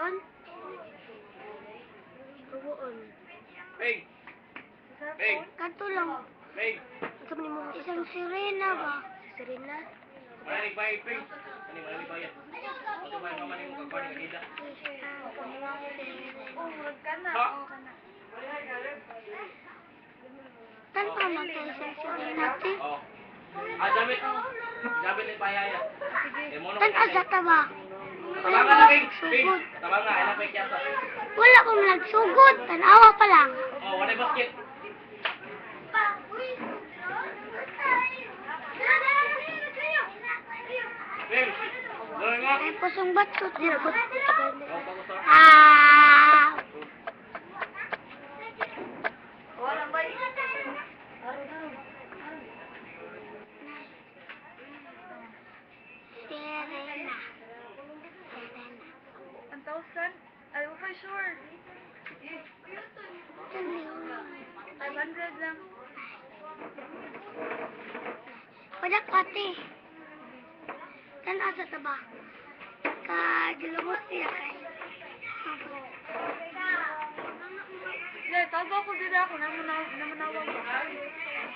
Tubuan. Tubuan. Hey! Hey! Kanto lang. Hey! Sabi mo, isang sirena ba? Sirena? Malamig bayad, Ping. Ano yung malamig bayad? Ito ba yung mamaling mo kagawin ng kanila? Ha? Tan pa magkay isang sirena, te? Oo. Ah, damit. Damit ni Payaya. Tan azata ba? Wala Tabang ko na, Ping. Ping. nagsugod. Tabang na. Ilang Ping kiyasa. Wala kong nagsugod. Tanawa pa lang. Oh, wala basket. Ping. Gawin nga. Ay, pusong bato. Tinagot. Oh, pag-usap. Ah! Sirena. Ang 1,000? Ay, for sure. 500 lang. Pada kati. Tan asa ta ba? Kagilumot siya kay. Hindi, tago ako dito ako. Namanawag ko.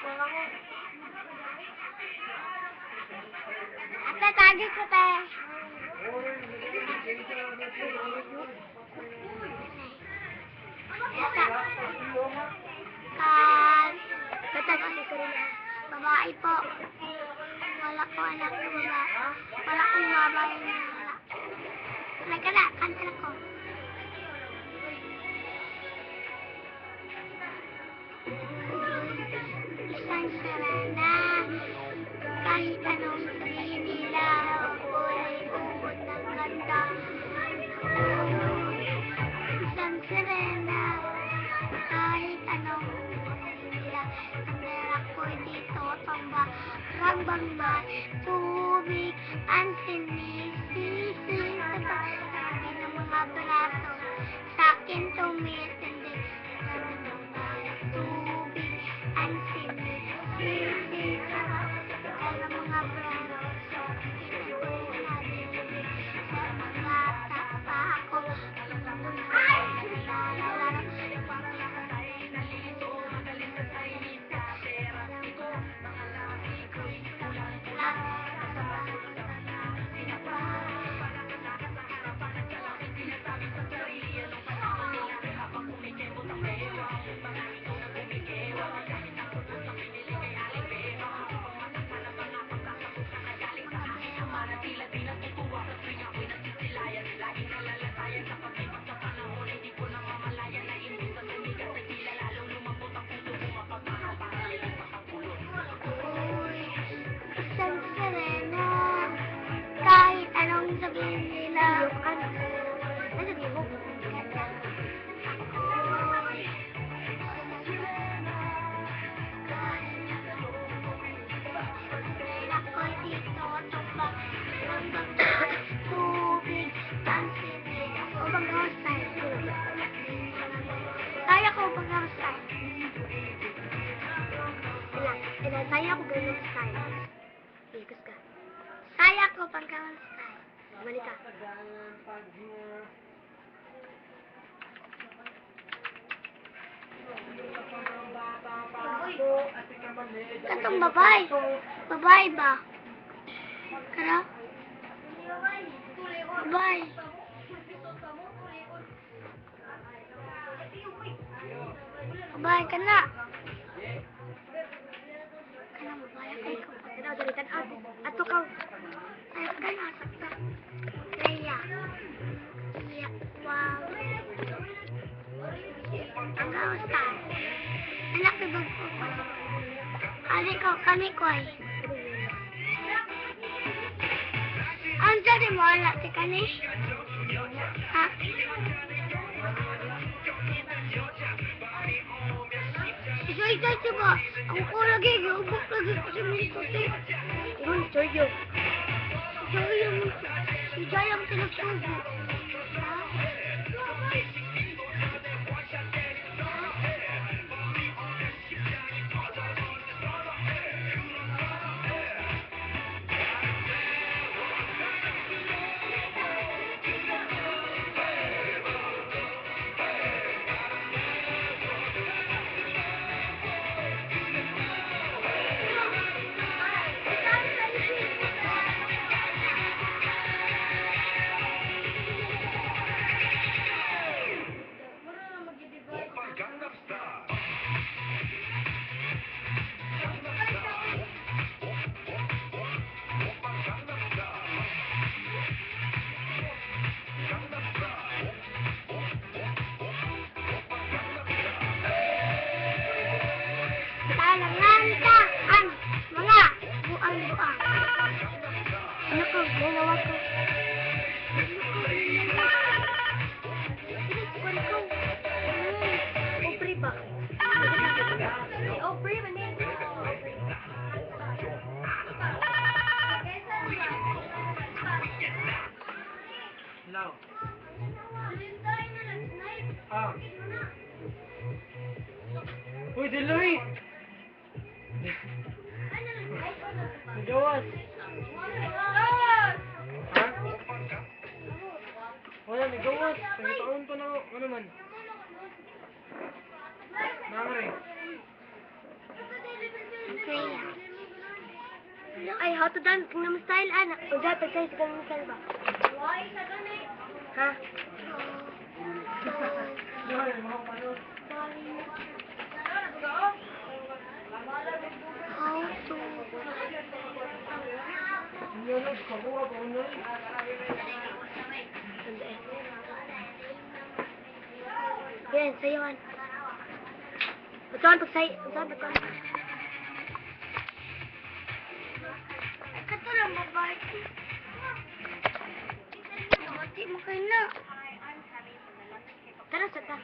Wala ko. Ate, tagi ko te. Ata. Bata kasi ko rin. Babae po. Wala ko anak na babae. Wala kong babae na wala. Nagkala, kanta ko. Isang sarana. Kahit anong sabihin nila, ako'y ubod ng ganda. Isang sirena. Kahit anong sabihin nila, kamera ko'y dito tumba. Rambang tubig, ang sinisisi sa pagsabi ng mga braso. Sa akin tumitindi, tubig, ang sinisisi sa pagsabi ng mga braso. Sa mga tapa ako, isang sirena. Kahit anong sabihin nila, ako'y dito tumba. Rambang tubig, ang sinis. O bang hairstyle? Kaya ko bang hairstyle? Kaya ko bang hairstyle? Ikas ka. Kaya ko bang hairstyle? Mali ka. Katong babae. Babae ba? Kara? Babae. Babae ka na. Kana babae ka ikaw. Tanaw dalitan ato ka. Ay ka na sakta. Leia. Iya. Wow. Ang kamusta? Anak na bag ko. Adi ko, kami ko ay. Ang dyan mo ala, si kani? Ha? Isa-isa siya ba? Ang ko lagi, giubok lagi ko sa mga tuti. Yun, Joyo. Joyo mo siya. Si Jaya ang tinagsugo. May nawag ko. Opry ba? Opry ba niya? Hello. Ah. Uy, Deloy! Nagawas. Ha? Wala, nagawas. Pagkataon pa na, ano man. Nangre. Ay, how to dance kung naman style, anak. O dapat tayo sa ganun style ba? Ha? How to... Yan, sayawan. Basahan pagsay. Basahan pagsayawan. Kato lang babae. Mati mo kayo na. Tara sa ta.